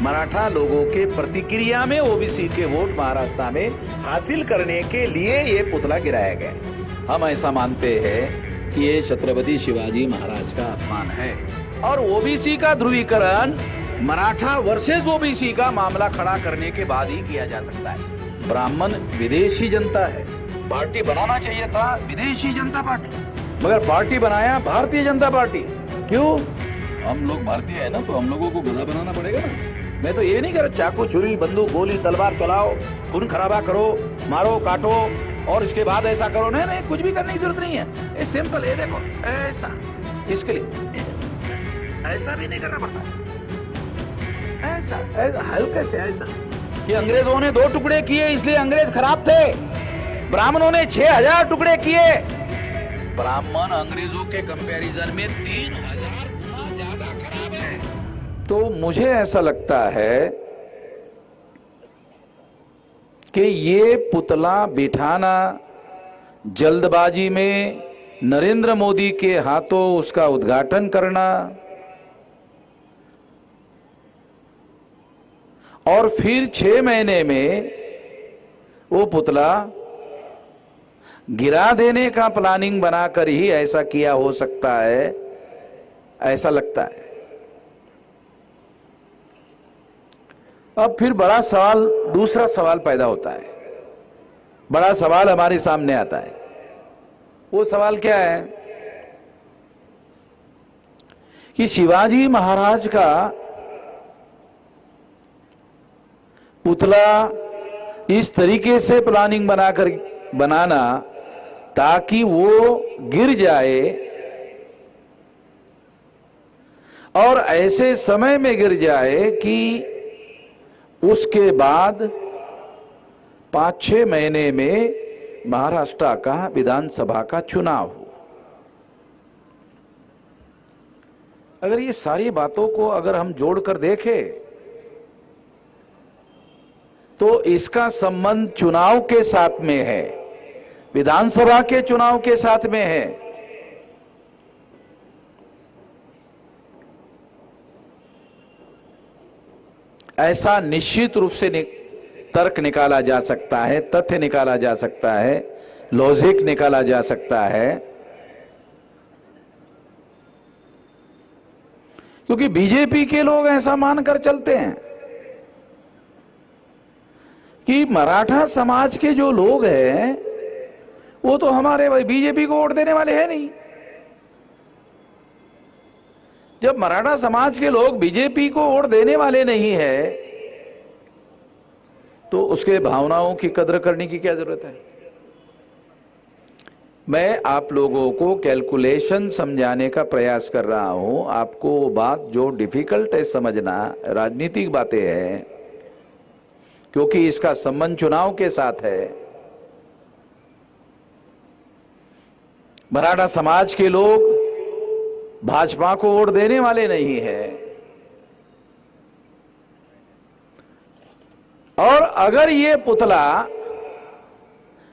मराठा लोगों के प्रतिक्रिया में ओबीसी के वोट महाराष्ट्र में हासिल करने के लिए ये पुतला गिराया गया। हम ऐसा मानते हैं कि ये छत्रपति शिवाजी महाराज का अपमान है और ओबीसी का ध्रुवीकरण मराठा वर्सेस ओबीसी का मामला खड़ा करने के बाद ही किया जा सकता है। ब्राह्मण विदेशी जनता है, पार्टी बनाना चाहिए था विदेशी जनता पार्टी, मगर पार्टी बनाया भारतीय जनता पार्टी। क्यों? हम लोग भारतीय है ना, तो हम लोगों को गधा बनाना पड़ेगा ना। मैं तो ये नहीं कर चाकू छुरी बंदूक गोली तलवार चलाओ, खून खराबा करो, मारो काटो और इसके बाद ऐसा करो। नहीं नहीं, कुछ भी करने की जरूरत नहीं है। ये सिंपल है, देखो ऐसा, इसके लिए ऐसा भी नहीं करना पड़ता। ऐसा ऐसा हल्के से ऐसा कि अंग्रेजों ने 2 टुकड़े किए इसलिए अंग्रेज खराब थे, ब्राह्मणों ने 6000 टुकड़े किए। ब्राह्मण अंग्रेजों के कंपैरिजन में 3000 गुना ज्यादा खराब है। तो मुझे ऐसा लगता है कि ये पुतला बिठाना, जल्दबाजी में नरेंद्र मोदी के हाथों उसका उद्घाटन करना और फिर 6 महीने में वो पुतला गिरा देने का प्लानिंग बनाकर ही ऐसा किया हो सकता है, ऐसा लगता है। अब फिर बड़ा सवाल, दूसरा सवाल पैदा होता है, बड़ा सवाल हमारे सामने आता है। वो सवाल क्या है कि शिवाजी महाराज का पुतला इस तरीके से प्लानिंग बनाना ताकि वो गिर जाए और ऐसे समय में गिर जाए कि उसके बाद 5-6 महीने में महाराष्ट्र का विधानसभा का चुनाव हो। अगर ये सारी बातों को अगर हम जोड़कर देखें तो इसका संबंध चुनाव के साथ में है, विधानसभा के चुनाव के साथ में है। ऐसा निश्चित रूप से तर्क निकाला जा सकता है, तथ्य निकाला जा सकता है, लॉजिक निकाला जा सकता है। क्योंकि बीजेपी के लोग ऐसा मानकर चलते हैं कि मराठा समाज के जो लोग हैं वो तो हमारे बीजेपी को वोट देने वाले हैं नहीं। जब मराठा समाज के लोग बीजेपी को वोट देने वाले नहीं है तो उसके भावनाओं की कदर करने की क्या जरूरत है। मैं आप लोगों को कैलकुलेशन समझाने का प्रयास कर रहा हूं। आपको वो बात जो डिफिकल्ट है समझना, राजनीतिक बातें हैं, क्योंकि इसका संबंध चुनाव के साथ है। मराठा समाज के लोग भाजपा को वोट देने वाले नहीं है और अगर ये पुतला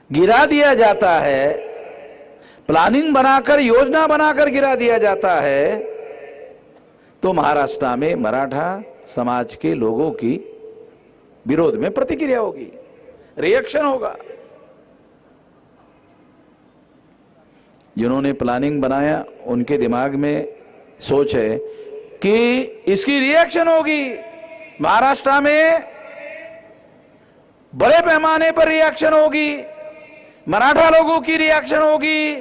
गिरा दिया जाता है, प्लानिंग बनाकर, योजना बनाकर गिरा दिया जाता है, तो महाराष्ट्र में मराठा समाज के लोगों की विरोध में प्रतिक्रिया होगी, रिएक्शन होगा। जिन्होंने प्लानिंग बनाया उनके दिमाग में सोच है कि इसकी रिएक्शन होगी। महाराष्ट्र में बड़े पैमाने पर रिएक्शन होगी, मराठा लोगों की रिएक्शन होगी।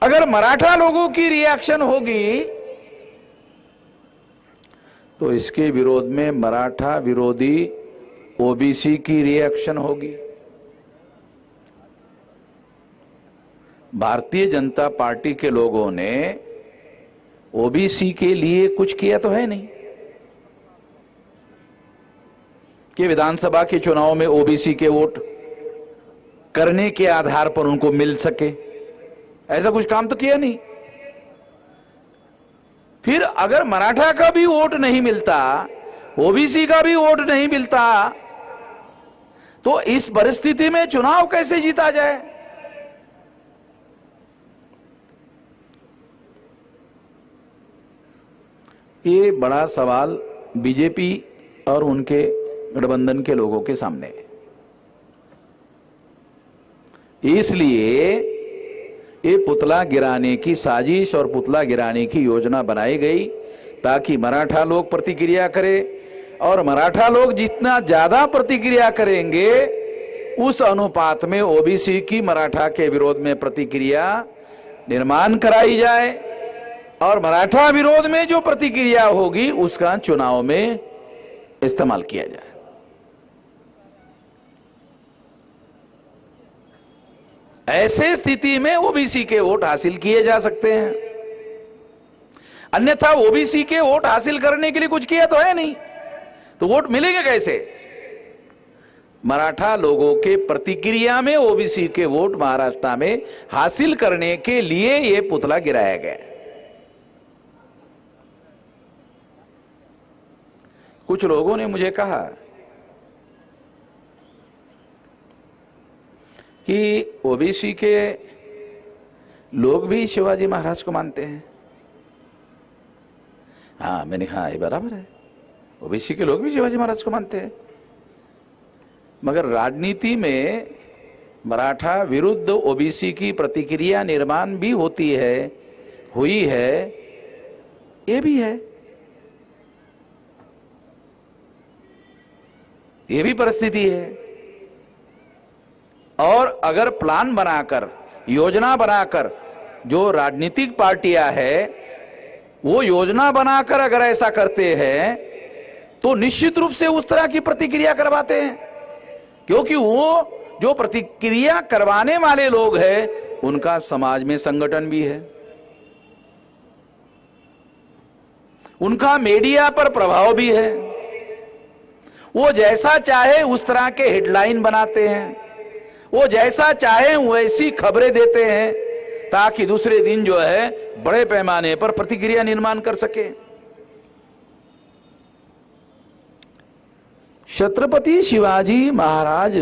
अगर मराठा लोगों की रिएक्शन होगी तो इसके विरोध में मराठा विरोधी ओबीसी की रिएक्शन होगी। भारतीय जनता पार्टी के लोगों ने ओबीसी के लिए कुछ किया तो है नहीं कि विधानसभा के चुनाव में ओबीसी के वोट करने के आधार पर उनको मिल सके। ऐसा कुछ काम तो किया नहीं। फिर अगर मराठा का भी वोट नहीं मिलता, ओबीसी का भी वोट नहीं मिलता, तो इस परिस्थिति में चुनाव कैसे जीता जाए। ये बड़ा सवाल बीजेपी और उनके गठबंधन के लोगों के सामने है। इसलिए ये पुतला गिराने की साजिश और पुतला गिराने की योजना बनाई गई ताकि मराठा लोग प्रतिक्रिया करें, और मराठा लोग जितना ज्यादा प्रतिक्रिया करेंगे उस अनुपात में ओबीसी की मराठा के विरोध में प्रतिक्रिया निर्माण कराई जाए, और मराठा विरोध में जो प्रतिक्रिया होगी उसका चुनाव में इस्तेमाल किया जाए। ऐसे स्थिति में ओबीसी के वोट हासिल किए जा सकते हैं, अन्यथा ओबीसी के वोट हासिल करने के लिए कुछ किया तो है नहीं, तो वोट मिलेंगे कैसे? मराठा लोगों के प्रतिक्रिया में ओबीसी के वोट महाराष्ट्र में हासिल करने के लिए यह पुतला गिराया गया। कुछ लोगों ने मुझे कहा कि ओबीसी के लोग भी शिवाजी महाराज को मानते हैं। हाँ, मैंने कहा ये बराबर है, ओबीसी के लोग भी शिवाजी महाराज को मानते हैं, मगर राजनीति में मराठा विरुद्ध ओबीसी की प्रतिक्रिया निर्माण भी होती है, हुई है, ये भी है, ये भी परिस्थिति है। और अगर प्लान बनाकर, योजना बनाकर, जो राजनीतिक पार्टियां हैं वो योजना बनाकर अगर ऐसा करते हैं तो निश्चित रूप से उस तरह की प्रतिक्रिया करवाते हैं, क्योंकि वो जो प्रतिक्रिया करवाने वाले लोग हैं उनका समाज में संगठन भी है, उनका मीडिया पर प्रभाव भी है, वो जैसा चाहे उस तरह के हेडलाइन बनाते हैं, वो जैसा चाहे वैसी खबरें देते हैं ताकि दूसरे दिन जो है बड़े पैमाने पर प्रतिक्रिया निर्माण कर सके। छत्रपति शिवाजी महाराज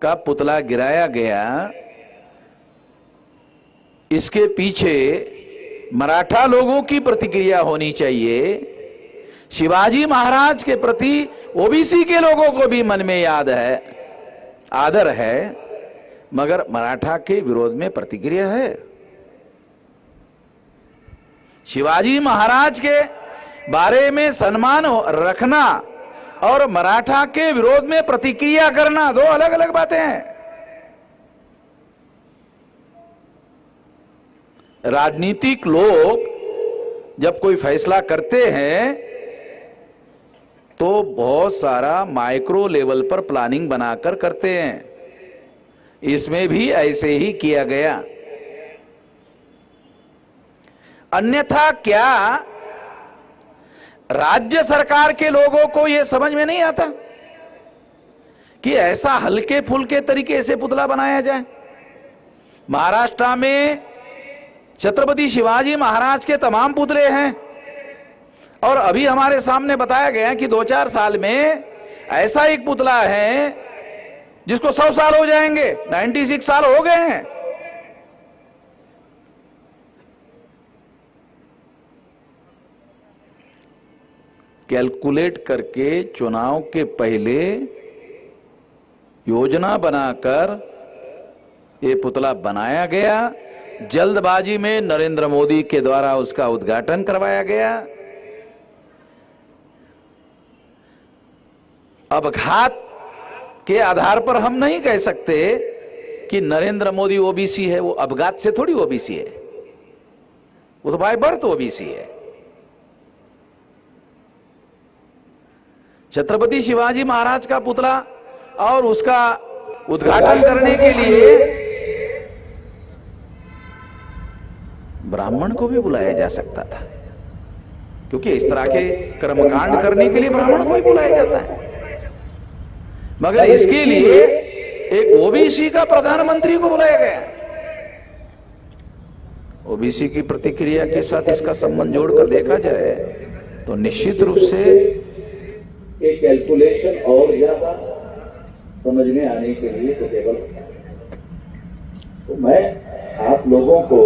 का पुतला गिराया गया, इसके पीछे मराठा लोगों की प्रतिक्रिया होनी चाहिए। शिवाजी महाराज के प्रति ओबीसी के लोगों को भी मन में याद है, आदर है, मगर मराठा के विरोध में प्रतिक्रिया है। शिवाजी महाराज के बारे में सम्मान रखना और मराठा के विरोध में प्रतिक्रिया करना दो अलग अलग बातें हैं। राजनीतिक लोग जब कोई फैसला करते हैं तो बहुत सारा माइक्रो लेवल पर प्लानिंग बनाकर करते हैं, इसमें भी ऐसे ही किया गया। अन्यथा क्या राज्य सरकार के लोगों को यह समझ में नहीं आता कि ऐसा हल्के फुल्के तरीके से पुतला बनाया जाए? महाराष्ट्र में छत्रपति शिवाजी महाराज के तमाम पुतले हैं, और अभी हमारे सामने बताया गया कि 2-4 साल में ऐसा एक पुतला है जिसको 100 साल हो जाएंगे, 96 साल हो गए हैं। कैलकुलेट करके चुनाव के पहले योजना बनाकर ये पुतला बनाया गया, जल्दबाजी में नरेंद्र मोदी के द्वारा उसका उद्घाटन करवाया गया। अपघात के आधार पर हम नहीं कह सकते कि नरेंद्र मोदी ओबीसी है, वो अपघात से थोड़ी ओबीसी है, वो तो बाय बर्थ ओबीसी है। छत्रपति शिवाजी महाराज का पुतला और उसका उद्घाटन करने के लिए ब्राह्मण को भी बुलाया जा सकता था, क्योंकि इस तरह के कर्मकांड करने के लिए ब्राह्मण को ही बुलाया जाता है, मगर इसके लिए एक ओबीसी का प्रधानमंत्री को बुलाया गया। ओबीसी की प्रतिक्रिया के साथ इसका संबंध जोड़कर देखा जाए तो निश्चित रूप से एक कैलकुलेशन और ज्यादा समझ में आने के लिए सुटेबल होता है। तो मैं आप लोगों को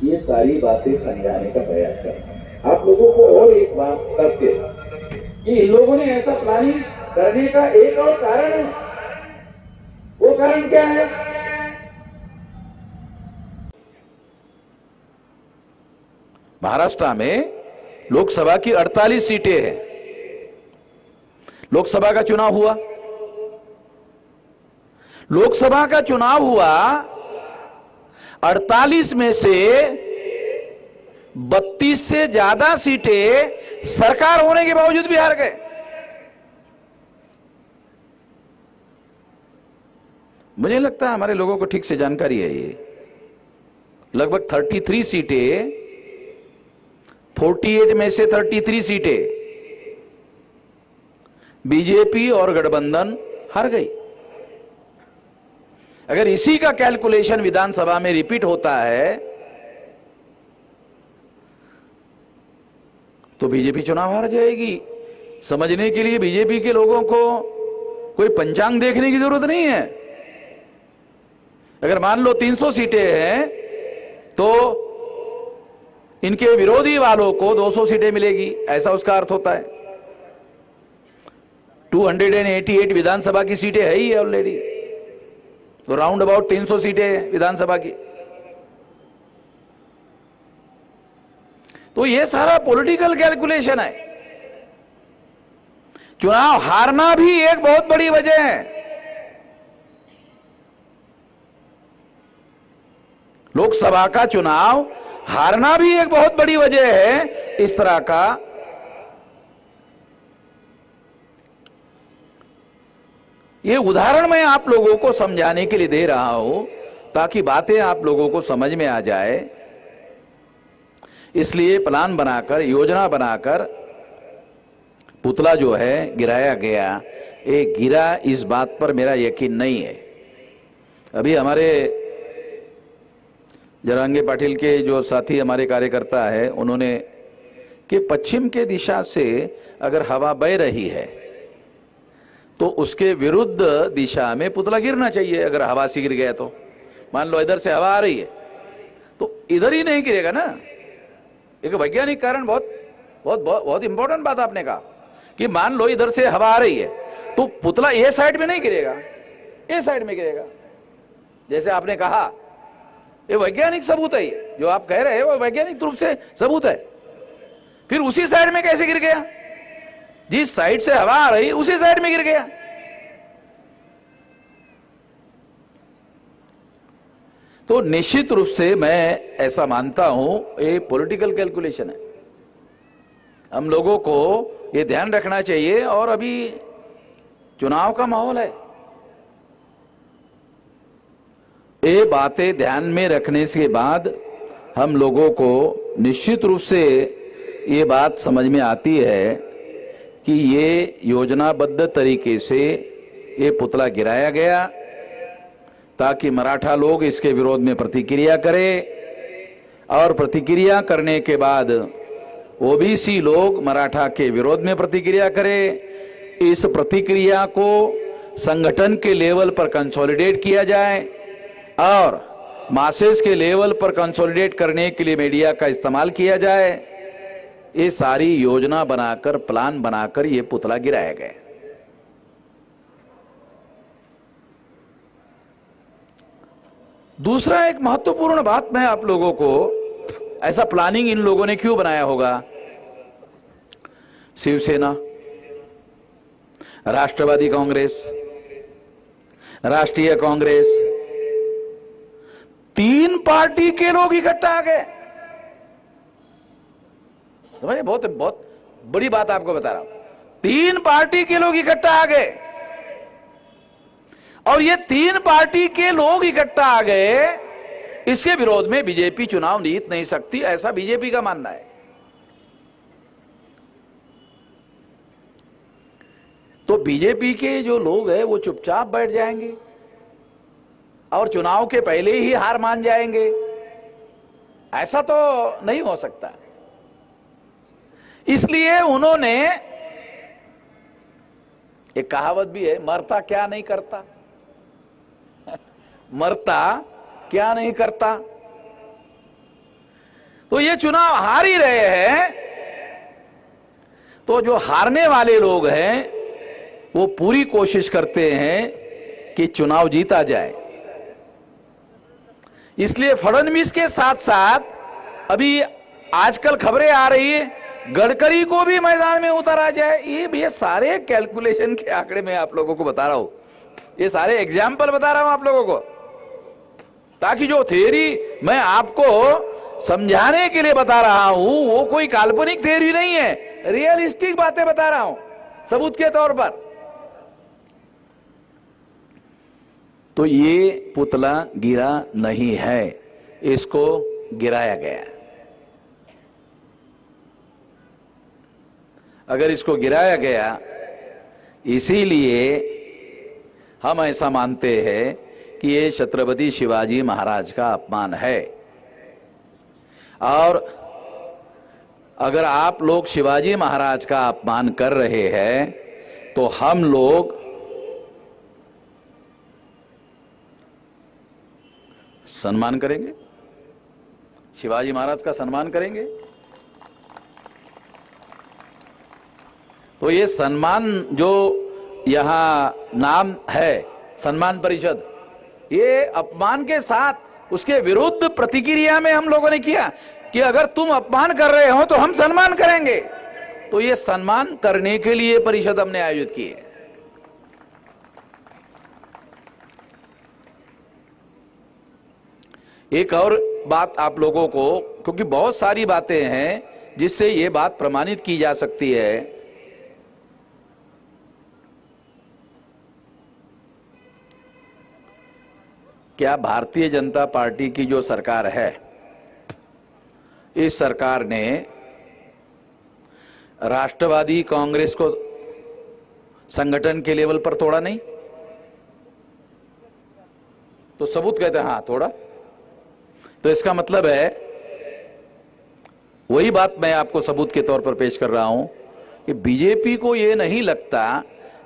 ये सारी बातें समझाने का प्रयास करना। आप लोगों को और एक बात करके कि इन लोगों ने ऐसा प्लानिंग करने का एक और कारण है। वो कारण क्या है? महाराष्ट्र में लोकसभा की 48 सीटें हैं। लोकसभा का चुनाव हुआ, लोकसभा का चुनाव हुआ, 48 में से 32 से ज्यादा सीटें सरकार होने के बावजूद भी हार गए। मुझे लगता है हमारे लोगों को ठीक से जानकारी है। ये लगभग 33 सीटें, 48 में से 33 सीटें बीजेपी और गठबंधन हार गई। अगर इसी का कैलकुलेशन विधानसभा में रिपीट होता है तो बीजेपी चुनाव हार जाएगी। समझने के लिए बीजेपी के लोगों को कोई पंचांग देखने की जरूरत नहीं है। अगर मान लो 300 सीटें हैं तो इनके विरोधी वालों को 200 सीटें मिलेगी, ऐसा उसका अर्थ होता है। 288 विधानसभा की सीटें है ही ऑलरेडी, तो राउंड अबाउट 300 सीटें हैं विधानसभा की। तो ये सारा पॉलिटिकल कैलकुलेशन है। चुनाव हारना भी एक बहुत बड़ी वजह है। लोकसभा का चुनाव हारना भी एक बहुत बड़ी वजह है। इस तरह का ये उदाहरण मैं आप लोगों को समझाने के लिए दे रहा हूं ताकि बातें आप लोगों को समझ में आ जाए। इसलिए प्लान बनाकर, योजना बनाकर पुतला जो है गिराया गया। ये गिरा, इस बात पर मेरा यकीन नहीं है। अभी हमारे जरांगे पाटिल के जो साथी हमारे कार्यकर्ता है, उन्होंने कि पश्चिम के दिशा से अगर हवा बह रही है तो उसके विरुद्ध दिशा में पुतला गिरना चाहिए। अगर हवा से गिर गया तो मान लो इधर से हवा आ रही है तो इधर ही नहीं गिरेगा ना। एक वैज्ञानिक कारण, बहुत बहुत बहुत बहुत इंपॉर्टेंट बात आपने कहा कि मान लो इधर से हवा आ रही है तो पुतला ए साइड में नहीं गिरेगा, ए साइड में गिरेगा। जैसे आपने कहा, ये वैज्ञानिक सबूत है। जो आप कह रहे हैं वो वैज्ञानिक रूप से सबूत है। फिर उसी साइड में कैसे गिर गया? जिस साइड से हवा आ रही उसी साइड में गिर गया। तो निश्चित रूप से मैं ऐसा मानता हूं, ये पॉलिटिकल कैलकुलेशन है। हम लोगों को ये ध्यान रखना चाहिए। और अभी चुनाव का माहौल है, ये बातें ध्यान में रखने के बाद हम लोगों को निश्चित रूप से ये बात समझ में आती है कि ये योजनाबद्ध तरीके से ये पुतला गिराया गया ताकि मराठा लोग इसके विरोध में प्रतिक्रिया करें और प्रतिक्रिया करने के बाद ओबीसी लोग मराठा के विरोध में प्रतिक्रिया करें। इस प्रतिक्रिया को संगठन के लेवल पर कंसोलिडेट किया जाए और मासेस के लेवल पर कंसोलिडेट करने के लिए मीडिया का इस्तेमाल किया जाए। ये सारी योजना बनाकर, प्लान बनाकर ये पुतला गिराया गया। दूसरा एक महत्वपूर्ण बात मैं आप लोगों को, ऐसा प्लानिंग इन लोगों ने क्यों बनाया होगा? शिवसेना, राष्ट्रवादी कांग्रेस, राष्ट्रीय कांग्रेस, 3 पार्टी के लोग इकट्ठा आ गए। समझे? बहुत बहुत बड़ी बात आपको बता रहा हूं। 3 पार्टी के लोग इकट्ठा आ गए और ये 3 पार्टी के लोग इकट्ठा आ गए। इसके विरोध में बीजेपी चुनाव जीत नहीं सकती, ऐसा बीजेपी का मानना है। तो बीजेपी के जो लोग हैं वो चुपचाप बैठ जाएंगे और चुनाव के पहले ही हार मान जाएंगे, ऐसा तो नहीं हो सकता। इसलिए उन्होंने, एक कहावत भी है, मरता क्या नहीं करता मरता क्या नहीं करता। तो ये चुनाव हार ही रहे हैं। तो जो हारने वाले लोग हैं वो पूरी कोशिश करते हैं कि चुनाव जीता जाए। इसलिए फडणवीस के साथ साथ अभी आजकल खबरें आ रही है गडकरी को भी मैदान में उतारा जाए। ये सारे कैलकुलेशन के आंकड़े मैं आप लोगों को बता रहा हूं, ये सारे एग्जाम्पल बता रहा हूं आप लोगों को, ताकि जो थ्योरी मैं आपको समझाने के लिए बता रहा हूं वो कोई काल्पनिक थ्योरी नहीं है, रियलिस्टिक बातें बता रहा हूं सबूत के तौर पर। तो ये पुतला गिरा नहीं है, इसको गिराया गया। अगर इसको गिराया गया इसीलिए हम ऐसा मानते हैं कि ये छत्रपति शिवाजी महाराज का अपमान है। और अगर आप लोग शिवाजी महाराज का अपमान कर रहे हैं तो हम लोग सम्मान करेंगे, शिवाजी महाराज का सम्मान करेंगे। तो ये सम्मान जो यहां नाम है सम्मान परिषद, ये अपमान के साथ उसके विरुद्ध प्रतिक्रिया में हम लोगों ने किया कि अगर तुम अपमान कर रहे हो तो हम सम्मान करेंगे। तो ये सम्मान करने के लिए परिषद हमने आयोजित की है। एक और बात आप लोगों को, क्योंकि बहुत सारी बातें हैं जिससे ये बात प्रमाणित की जा सकती है। क्या भारतीय जनता पार्टी की जो सरकार है, इस सरकार ने राष्ट्रवादी कांग्रेस को संगठन के लेवल पर तोड़ा नहीं? तो सबूत कहते हैं हाँ तोड़ा। तो इसका मतलब है, वही बात मैं आपको सबूत के तौर पर पेश कर रहा हूं कि बीजेपी को यह नहीं लगता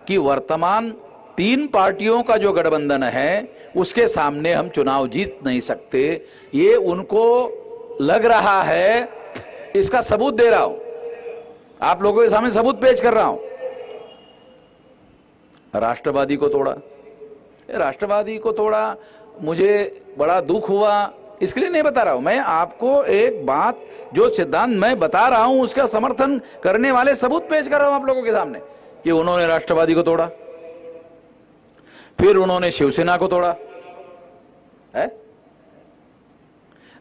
कि वर्तमान 3 पार्टियों का जो गठबंधन है उसके सामने हम चुनाव जीत नहीं सकते। ये उनको लग रहा है, इसका सबूत दे रहा हूं, आप लोगों के सामने सबूत पेश कर रहा हूं। राष्ट्रवादी को तोड़ा, राष्ट्रवादी को तोड़ा, मुझे बड़ा दुख हुआ, इसके लिए नहीं बता रहा हूं मैं आपको। एक बात जो सिद्धांत मैं बता रहा हूं उसका समर्थन करने वाले सबूत पेश कर रहा हूं आप लोगों के सामने कि उन्होंने राष्ट्रवादी को तोड़ा, फिर उन्होंने शिवसेना को तोड़ा है,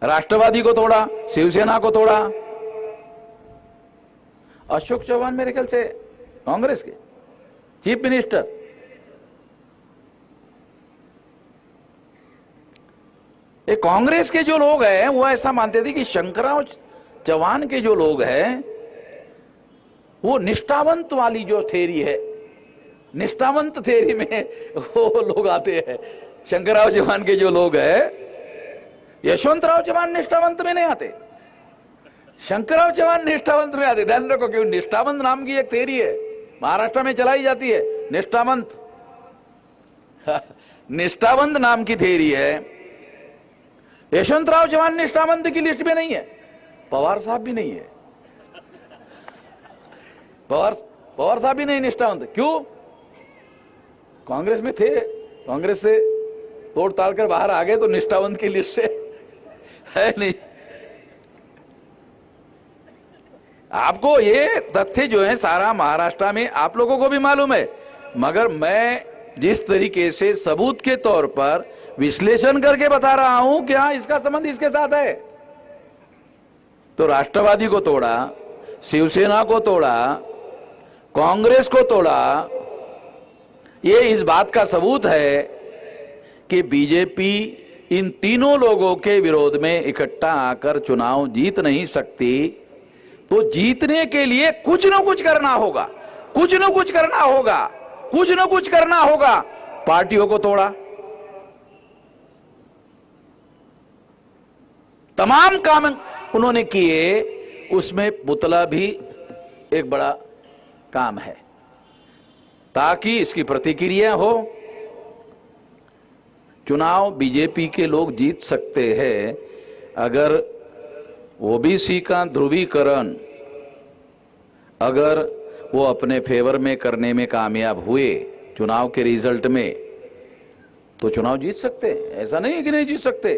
राष्ट्रवादी को तोड़ा, शिवसेना को तोड़ा। अशोक चौहान मेरे ख्याल से कांग्रेस के चीफ मिनिस्टर, ये कांग्रेस के जो लोग हैं वो ऐसा मानते थे कि शंकरराव चौहान के जो लोग हैं वो निष्ठावंत वाली जो थ्योरी है, निष्ठावंत थ्योरी में वो लोग आते हैं। शंकरराव चौहान के जो लोग हैं, यशवंतराव चौहान निष्ठावंत में नहीं आते, शंकरराव चौहान निष्ठावंत में आते। ध्यान रखो, क्योंकि निष्ठावंत नाम की एक थ्योरी है महाराष्ट्र में चलाई जाती है, निष्ठावंत निष्ठावंत नाम की थ्योरी है। यशवंतराव चौहान निष्ठावंत की लिस्ट में नहीं है, पवार साहब भी नहीं है, पवार साहब भी नहीं निष्ठावंत। क्यों? कांग्रेस में थे, कांग्रेस से तोड़ ताड़ कर बाहर आ गए तो निष्ठावंत की लिस्ट से है नहीं। आपको ये तथ्य जो है सारा महाराष्ट्र में आप लोगों को भी मालूम है, मगर मैं जिस तरीके से सबूत के तौर पर विश्लेषण करके बता रहा हूं कि हाँ इसका संबंध इसके साथ है। तो राष्ट्रवादी को तोड़ा, शिवसेना को तोड़ा, कांग्रेस को तोड़ा, ये इस बात का सबूत है कि बीजेपी इन तीनों लोगों के विरोध में इकट्ठा आकर चुनाव जीत नहीं सकती। तो जीतने के लिए कुछ न कुछ करना होगा, कुछ न कुछ करना होगा, कुछ न कुछ करना होगा। पार्टियों को तोड़ा, तमाम काम उन्होंने किए, उसमें पुतला भी एक बड़ा काम है ताकि इसकी प्रतिक्रिया हो। चुनाव बीजेपी के लोग जीत सकते हैं अगर ओबीसी का ध्रुवीकरण अगर वो अपने फेवर में करने में कामयाब हुए चुनाव के रिजल्ट में, तो चुनाव जीत सकते हैं, ऐसा नहीं है कि नहीं जीत सकते।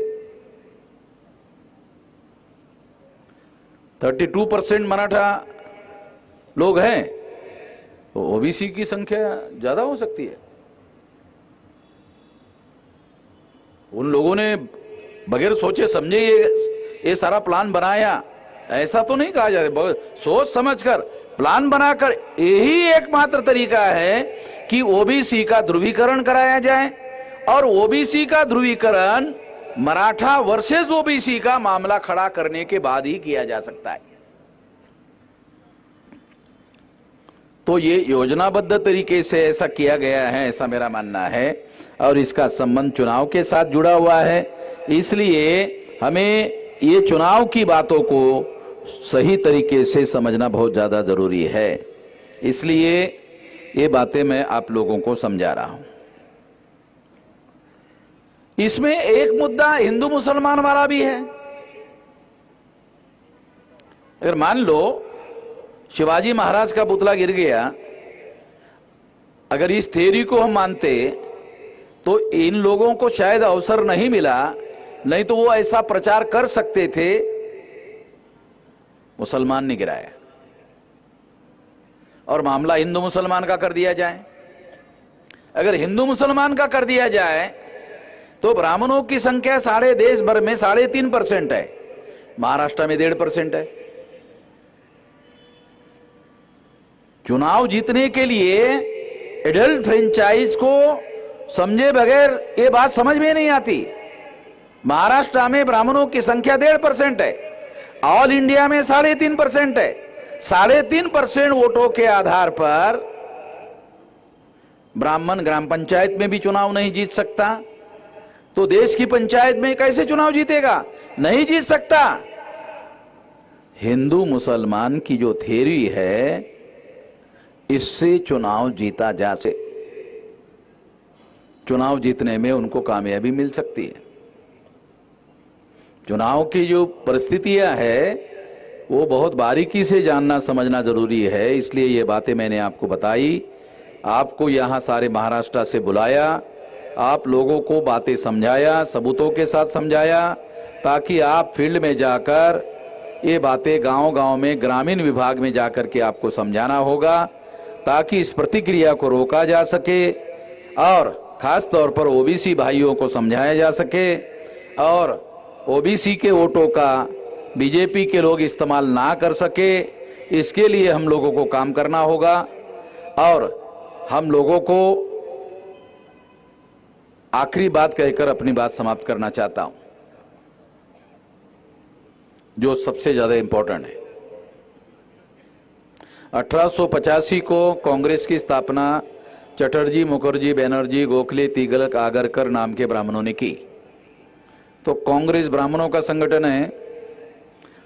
32% मराठा लोग हैं, तो ओबीसी की संख्या ज्यादा हो सकती है। उन लोगों ने बगैर सोचे समझे ये सारा प्लान बनाया, ऐसा तो नहीं कहा जाता। सोच समझकर प्लान बनाकर, यही एकमात्र तरीका है कि ओबीसी का ध्रुवीकरण कराया जाए, और ओबीसी का ध्रुवीकरण मराठा वर्सेस ओबीसी का मामला खड़ा करने के बाद ही किया जा सकता है। तो ये योजनाबद्ध तरीके से ऐसा किया गया है, ऐसा मेरा मानना है, और इसका संबंध चुनाव के साथ जुड़ा हुआ है। इसलिए हमें ये चुनाव की बातों को सही तरीके से समझना बहुत ज्यादा जरूरी है। इसलिए ये बातें मैं आप लोगों को समझा रहा हूं। इसमें एक मुद्दा हिंदू मुसलमान वाला भी है। अगर मान लो शिवाजी महाराज का पुतला गिर गया, अगर इस थ्योरी को हम मानते तो इन लोगों को शायद अवसर नहीं मिला, नहीं तो वो ऐसा प्रचार कर सकते थे, मुसलमान ने गिराया, और मामला हिंदू मुसलमान का कर दिया जाए। अगर हिंदू मुसलमान का कर दिया जाए तो ब्राह्मणों की संख्या सारे देश भर में 3.5% है, महाराष्ट्र में 1.5% है। चुनाव जीतने के लिए एडल्ट फ्रेंचाइज को समझे बगैर ये बात समझ में नहीं आती। महाराष्ट्र में ब्राह्मणों की संख्या 1.5% है, ऑल इंडिया में 3.5% है। 3.5% वोटों के आधार पर ब्राह्मण ग्राम पंचायत में भी चुनाव नहीं जीत सकता, तो देश की पंचायत में कैसे चुनाव जीतेगा? नहीं जीत सकता। हिंदू मुसलमान की जो थ्योरी है, इससे चुनाव जीता जा सके, चुनाव जीतने में उनको कामयाबी मिल सकती है। चुनाव की जो परिस्थितियां है वो बहुत बारीकी से जानना समझना जरूरी है। इसलिए ये बातें मैंने आपको बताई, आपको यहां सारे महाराष्ट्र से बुलाया, आप लोगों को बातें समझाया, सबूतों के साथ समझाया, ताकि आप फील्ड में जाकर ये बातें गांव-गांव में ग्रामीण विभाग में जाकर के आपको समझाना होगा, ताकि इस प्रतिक्रिया को रोका जा सके, और खास तौर पर ओबीसी भाइयों को समझाया जा सके, और ओबीसी के वोटों का बीजेपी के लोग इस्तेमाल ना कर सके, इसके लिए हम लोगों को काम करना होगा। और हम लोगों को आखिरी बात कहकर अपनी बात समाप्त करना चाहता हूं, जो सबसे ज्यादा इंपॉर्टेंट है। 1885 को कांग्रेस की स्थापना चटर्जी, मुखर्जी, बनर्जी, गोखले, तिलक, आगरकर नाम के ब्राह्मणों ने की। तो कांग्रेस ब्राह्मणों का संगठन है।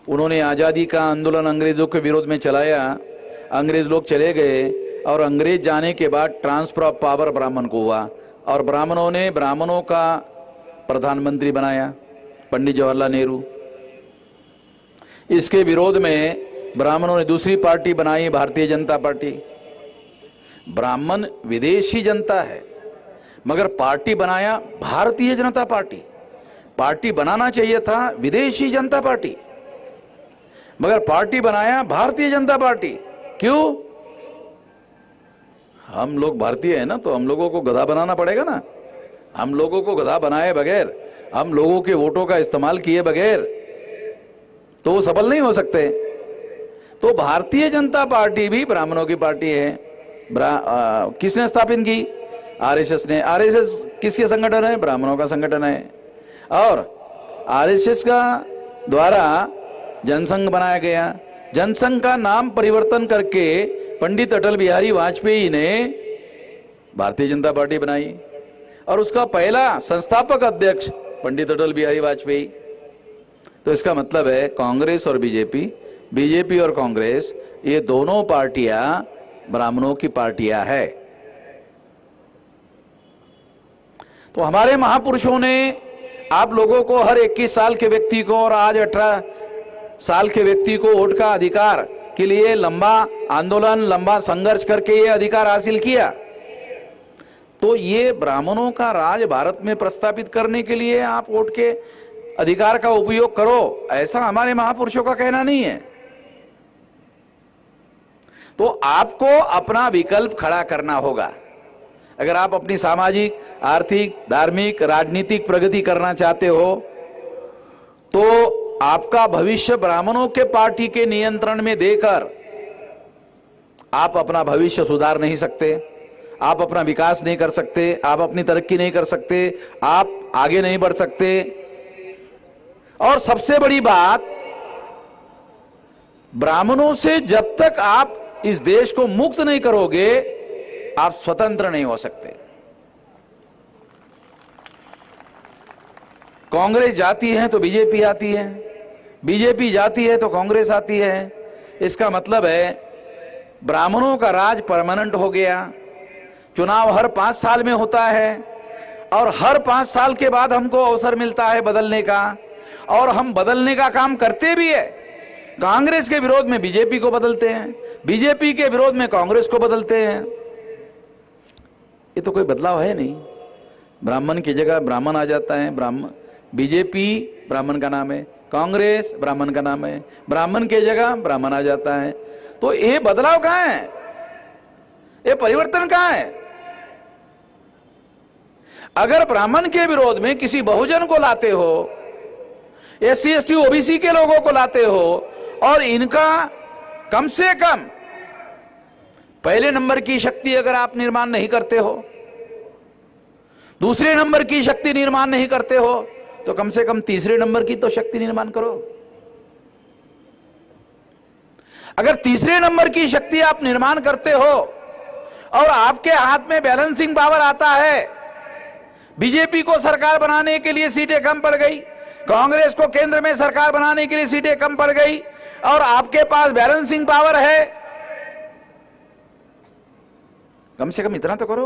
उन्होंने आजादी का आंदोलन अंग्रेजों के विरोध में चलाया, अंग्रेज लोग चले गए, और अंग्रेज जाने के बाद ट्रांसफर ऑफ पावर ब्राह्मण को हुआ, और ब्राह्मणों ने ब्राह्मणों का प्रधानमंत्री बनाया पंडित जवाहरलाल नेहरू। इसके विरोध में ब्राह्मणों ने दूसरी पार्टी बनाई, भारतीय जनता पार्टी। ब्राह्मण विदेशी जनता है, मगर पार्टी बनाया भारतीय जनता पार्टी। पार्टी बनाना चाहिए था विदेशी जनता पार्टी, मगर पार्टी बनाया भारतीय जनता पार्टी। क्यों? हम लोग भारतीय हैं ना, तो हम लोगों को गधा बनाना पड़ेगा ना। हम लोगों को गधा बनाए बगैर, हम लोगों के वोटों का इस्तेमाल किए बगैर तो वो सफल नहीं हो सकते। तो भारतीय जनता पार्टी भी ब्राह्मणों की पार्टी है। किसने स्थापित की? आरएसएस ने। आरएसएस किसके संगठन है? ब्राह्मणों का संगठन है। और आरएसएस का द्वारा जनसंघ बनाया गया। जनसंघ का नाम परिवर्तन करके पंडित अटल बिहारी वाजपेयी ने भारतीय जनता पार्टी बनाई, और उसका पहला संस्थापक अध्यक्ष पंडित अटल बिहारी वाजपेयी। तो इसका मतलब है कांग्रेस और बीजेपी, बीजेपी और कांग्रेस, ये दोनों पार्टियां ब्राह्मणों की पार्टियां है। तो हमारे महापुरुषों ने आप लोगों को, हर 21 साल के व्यक्ति को, और आज 18 साल के व्यक्ति को वोट का अधिकार के लिए लंबा आंदोलन, लंबा संघर्ष करके ये अधिकार हासिल किया। तो ये ब्राह्मणों का राज भारत में प्रस्तापित करने के लिए आप वोट के अधिकार का उपयोग करो, ऐसा हमारे महापुरुषों का कहना नहीं है। तो आपको अपना विकल्प खड़ा करना होगा। अगर आप अपनी सामाजिक, आर्थिक, धार्मिक, राजनीतिक प्रगति करना चाहते हो तो आपका भविष्य ब्राह्मणों के पार्टी के नियंत्रण में देकर आप अपना भविष्य सुधार नहीं सकते, आप अपना विकास नहीं कर सकते, आप अपनी तरक्की नहीं कर सकते, आप आगे नहीं बढ़ सकते। और सबसे बड़ी बात, ब्राह्मणों से जब तक आप इस देश को मुक्त नहीं करोगे, आप स्वतंत्र नहीं हो सकते। कांग्रेस जाती है तो बीजेपी आती है, बीजेपी जाती है तो कांग्रेस आती है। इसका मतलब है ब्राह्मणों का राज परमानेंट हो गया। चुनाव हर 5 साल में होता है और हर 5 साल के बाद हमको अवसर मिलता है बदलने का, और हम बदलने का काम करते भी है। कांग्रेस के विरोध में बीजेपी को बदलते हैं, बीजेपी के विरोध में कांग्रेस को बदलते हैं। ये तो कोई बदलाव है नहीं। ब्राह्मण की जगह ब्राह्मण आ जाता है, बीजेपी ब्राह्मण का नाम है, कांग्रेस ब्राह्मण का नाम है, ब्राह्मण की जगह ब्राह्मण आ जाता है। तो ये बदलाव कहां है? ये परिवर्तन कहां है? अगर ब्राह्मण के विरोध में किसी बहुजन को लाते हो, एससी एसटी ओबीसी के लोगों को लाते हो, और इनका कम से कम पहले नंबर की शक्ति अगर आप निर्माण नहीं करते हो, दूसरे नंबर की शक्ति निर्माण नहीं करते हो, तो कम से कम तीसरे नंबर की तो शक्ति निर्माण करो। अगर तीसरे नंबर की शक्ति आप निर्माण करते हो और आपके हाथ में बैलेंसिंग पावर आता है, बीजेपी को सरकार बनाने के लिए सीटें कम पड़ गई, कांग्रेस को केंद्र में सरकार बनाने के लिए सीटें कम पड़ गई, और आपके पास बैलेंसिंग पावर है, कम से कम इतना तो करो।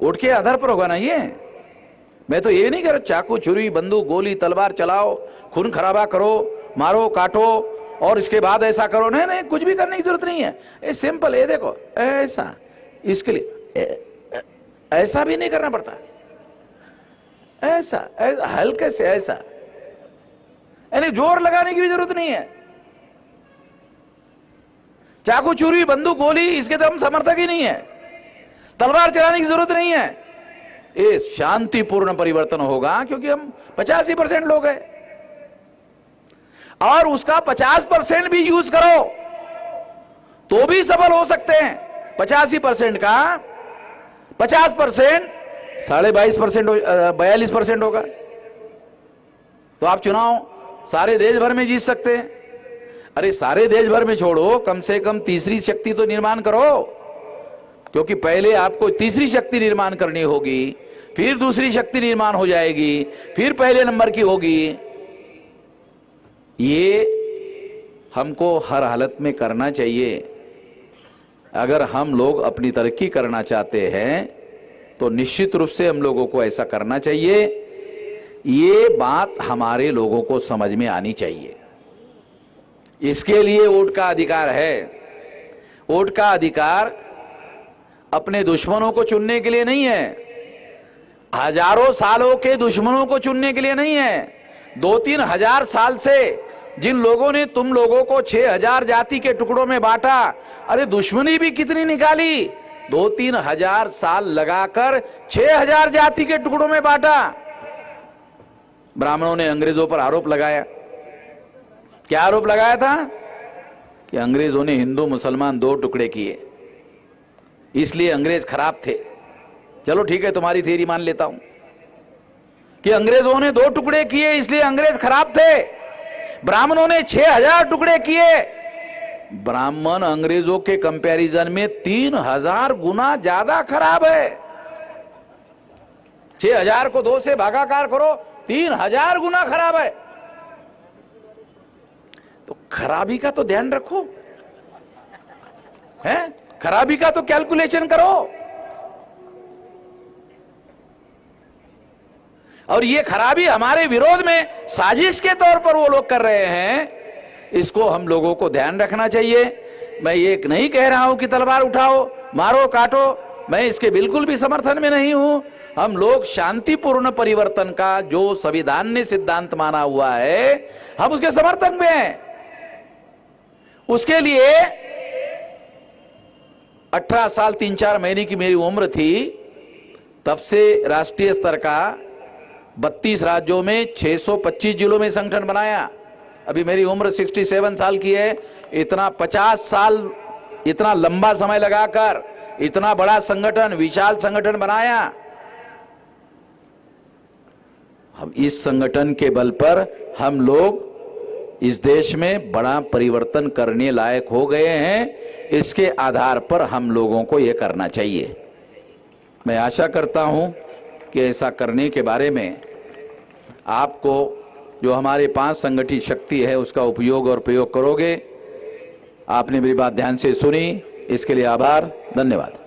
वोट के आधार पर होगा ना ये। मैं तो ये नहीं कह रहा चाकू, छुरी, बंदूक, गोली, तलवार चलाओ, खून खराबा करो, मारो, काटो और इसके बाद ऐसा करो। नहीं नहीं, कुछ भी करने की जरूरत नहीं है। ये सिंपल है, देखो ऐसा, इसके लिए ऐसा भी नहीं करना पड़ता, ऐसा हल्के से ऐसा, यानी जोर लगाने की भी जरूरत नहीं है। चाकू, छुरी, बंदूक, गोली, इसके तो हम समर्थक ही नहीं है। तलवार चलाने की जरूरत नहीं है। ये शांतिपूर्ण परिवर्तन होगा, क्योंकि हम 85% लोग हैं, और उसका 50% भी यूज करो तो भी सफल हो सकते हैं। 85% का 50% 22.5% 42% होगा, तो आप चुनाव सारे देश भर में जीत सकते हैं। अरे सारे देश भर में छोड़ो, कम से कम तीसरी शक्ति तो निर्माण करो, क्योंकि पहले आपको तीसरी शक्ति निर्माण करनी होगी, फिर दूसरी शक्ति निर्माण हो जाएगी, फिर पहले नंबर की होगी। ये हमको हर हालत में करना चाहिए। अगर हम लोग अपनी तरक्की करना चाहते हैं तो निश्चित रूप से हम लोगों को ऐसा करना चाहिए। ये बात हमारे लोगों को समझ में आनी चाहिए। इसके लिए वोट का अधिकार है। वोट का अधिकार अपने दुश्मनों को चुनने के लिए नहीं है, हजारों सालों के दुश्मनों को चुनने के लिए नहीं है। 2-3 हजार साल से जिन लोगों ने तुम लोगों को 6000 जाति के टुकड़ों में बांटा, अरे दुश्मनी भी कितनी निकाली, 2-3 हजार साल लगाकर 6000 जाति के टुकड़ों में बांटा। ब्राह्मणों ने अंग्रेजों पर आरोप लगाया। क्या आरोप लगाया था? कि अंग्रेजों ने हिंदू मुसलमान 2 टुकड़े किए, इसलिए अंग्रेज खराब थे। चलो ठीक है, तुम्हारी थ्योरी मान लेता हूं कि अंग्रेजों ने 2 टुकड़े किए इसलिए अंग्रेज खराब थे। ब्राह्मणों ने 6000 टुकड़े किए। ब्राह्मण अंग्रेजों के कंपैरिजन में 3000 गुना ज्यादा खराब है। 6000 को 2 से भागाकार करो, 3000 गुना खराब है। तो खराबी का तो ध्यान रखो, है? खराबी का तो कैलकुलेशन करो। और ये खराबी हमारे विरोध में साजिश के तौर पर वो लोग कर रहे हैं, इसको हम लोगों को ध्यान रखना चाहिए। मैं ये नहीं कह रहा हूं कि तलवार उठाओ, मारो, काटो, मैं इसके बिल्कुल भी समर्थन में नहीं हूं। हम लोग शांतिपूर्ण परिवर्तन का जो संविधान ने सिद्धांत माना हुआ है, हम उसके समर्थन में हैं। उसके लिए 18 साल 3-4 महीने की मेरी उम्र थी, तब से राष्ट्रीय स्तर का 32 राज्यों में 625 जिलों में संगठन बनाया। अभी मेरी उम्र 67 साल की है। इतना 50 साल, इतना लंबा समय लगाकर इतना बड़ा संगठन, विशाल संगठन बनाया। हम इस संगठन के बल पर हम लोग इस देश में बड़ा परिवर्तन करने लायक हो गए हैं। इसके आधार पर हम लोगों को यह करना चाहिए। मैं आशा करता हूं कि ऐसा करने के बारे में आपको जो हमारे पास संगठित शक्ति है उसका उपयोग और प्रयोग करोगे। आपने मेरी बात ध्यान से सुनी, इसके लिए आभार, धन्यवाद।